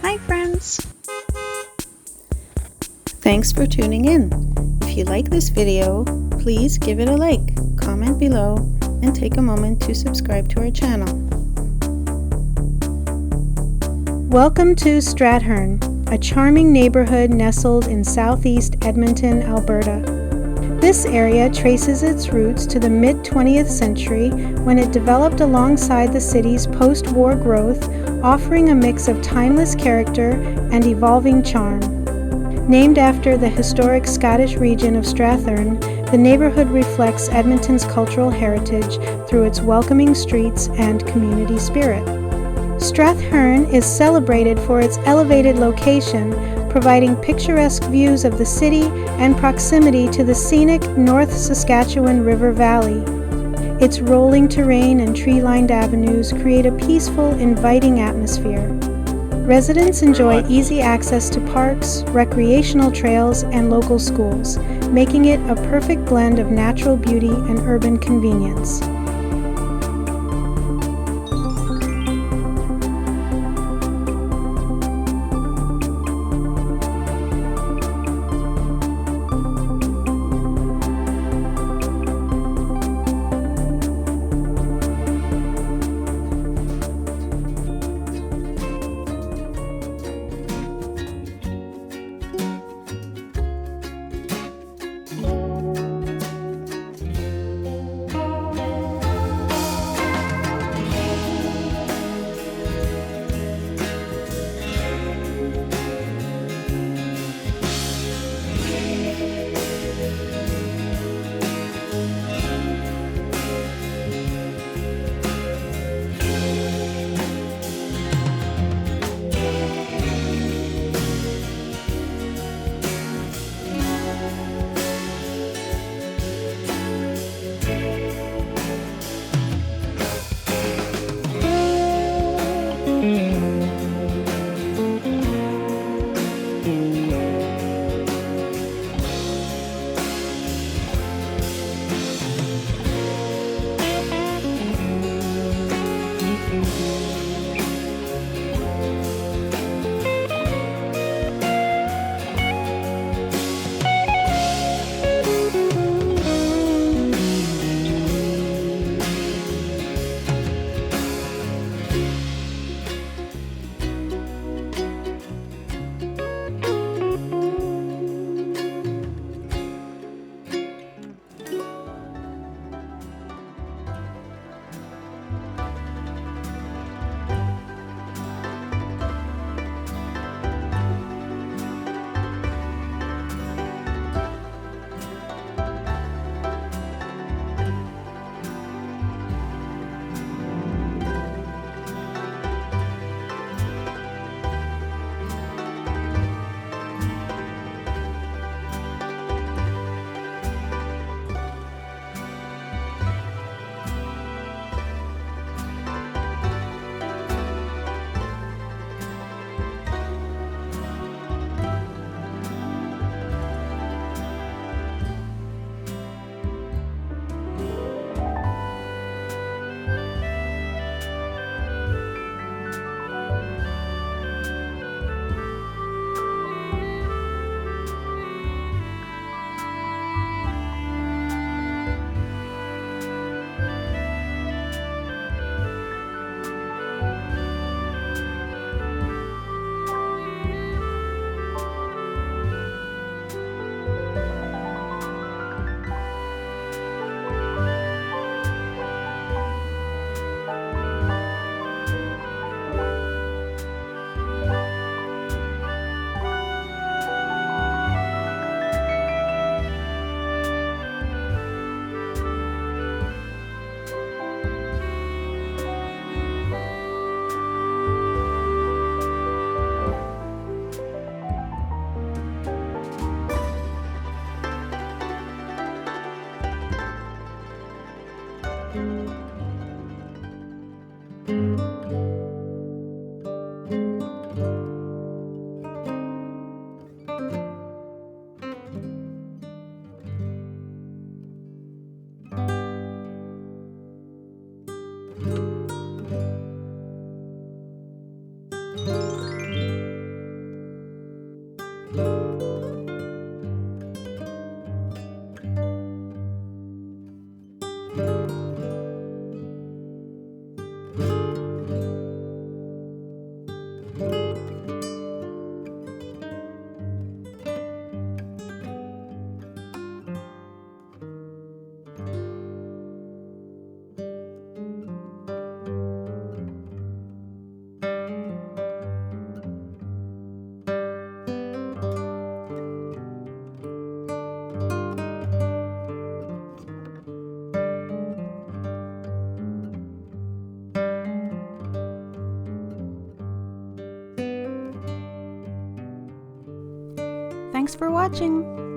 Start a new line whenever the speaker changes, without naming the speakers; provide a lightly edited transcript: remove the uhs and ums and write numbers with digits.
Hi friends! Thanks for tuning in. If you like this video, please give it a like, comment below, and take a moment to subscribe to our channel. Welcome to Strathearn, a charming neighborhood nestled in southeast Edmonton, Alberta. This area traces its roots to the mid-20th century when it developed alongside the city's post-war growth, offering a mix of timeless character and evolving charm. Named after the historic Scottish region of Strathearn, the neighborhood reflects Edmonton's cultural heritage through its welcoming streets and community spirit. Strathearn is celebrated for its elevated location, providing picturesque views of the city and proximity to the scenic North Saskatchewan River Valley. Its rolling terrain and tree-lined avenues create a peaceful, inviting atmosphere. Residents enjoy easy access to parks, recreational trails, and local schools, making it a perfect blend of natural beauty and urban convenience. Thanks for watching!